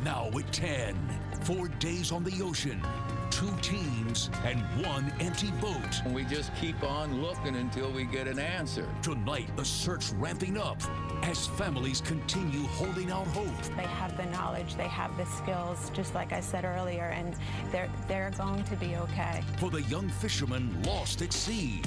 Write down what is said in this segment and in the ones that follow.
Now at 10. 4 days on the ocean, 2 teams, and 1 empty boat. We just keep on looking until we get an answer. Tonight, the search ramping up as families continue holding out hope. They have the knowledge, they have the skills, just like I said earlier, and they're going to be okay. For the young fishermen lost at sea.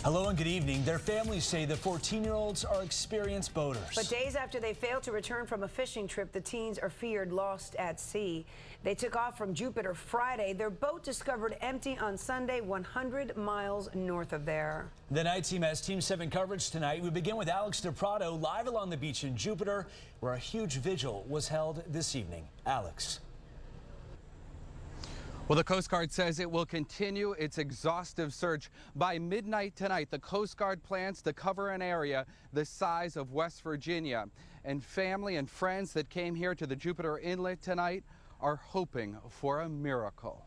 Hello and good evening. Their families say the 14-year-olds are experienced boaters. But days after they failed to return from a fishing trip, the teens are feared lost at sea. They took off from Jupiter Friday. Their boat discovered empty on Sunday, 100 miles north of there. The night team has Team 7 coverage tonight. We begin with Alex DePrado live along the beach in Jupiter, where a huge vigil was held this evening. Alex. Well, the Coast Guard says it will continue its exhaustive search. By midnight tonight, the Coast Guard plans to cover an area the size of West Virginia. And family and friends that came here to the Jupiter Inlet tonight are hoping for a miracle.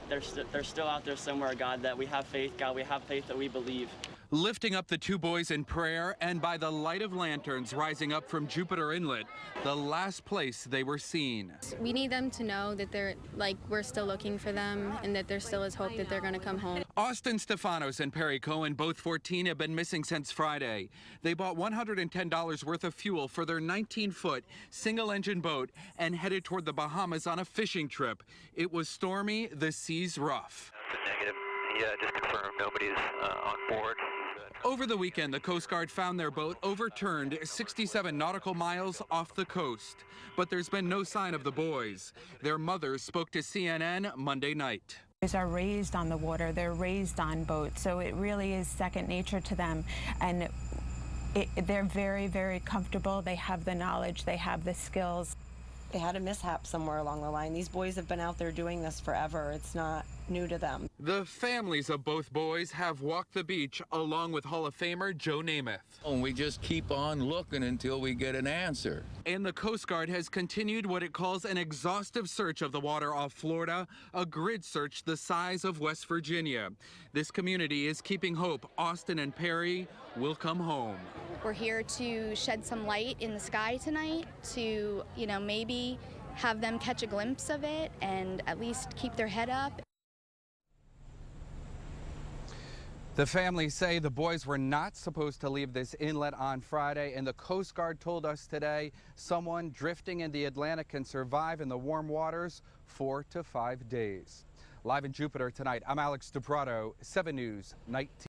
They're still out there somewhere, God, that we have faith, God, we have faith that we believe. Lifting up the 2 boys in prayer and by the light of lanterns rising up from Jupiter Inlet, the last place they were seen. We need them to know that we're still looking for them and that there still is hope that they're going to come home. Austin Stefanos and Perry Cohen, both 14, have been missing since Friday. They bought $110 worth of fuel for their 19-foot single-engine boat and headed toward the Bahamas on a fishing trip. It was stormy, the seas rough. Negative. Yeah, just confirmed nobody's on board. Over the weekend, the Coast Guard found their boat overturned 67 nautical miles off the coast. But there's been no sign of the boys. Their mothers spoke to CNN Monday night. Boys are raised on the water, they're raised on boats, so it really is second nature to them. And they're very, very comfortable. They have the knowledge, they have the skills. They had a mishap somewhere along the line. These boys have been out there doing this forever. It's not new to them. The families of both boys have walked the beach along with Hall of Famer Joe Namath. And we just keep on looking until we get an answer. And the Coast Guard has continued what it calls an exhaustive search of the water off Florida, a grid search the size of West Virginia. This community is keeping hope Austin and Perry will come home. We're here to shed some light in the sky tonight to, maybe have them catch a glimpse of it and at least keep their head up. The families say the boys were not supposed to leave this inlet on Friday, and the Coast Guard told us today someone drifting in the Atlantic can survive in the warm waters 4 to 5 days. Live in Jupiter tonight, I'm Alex DePrado, 7 News, Night.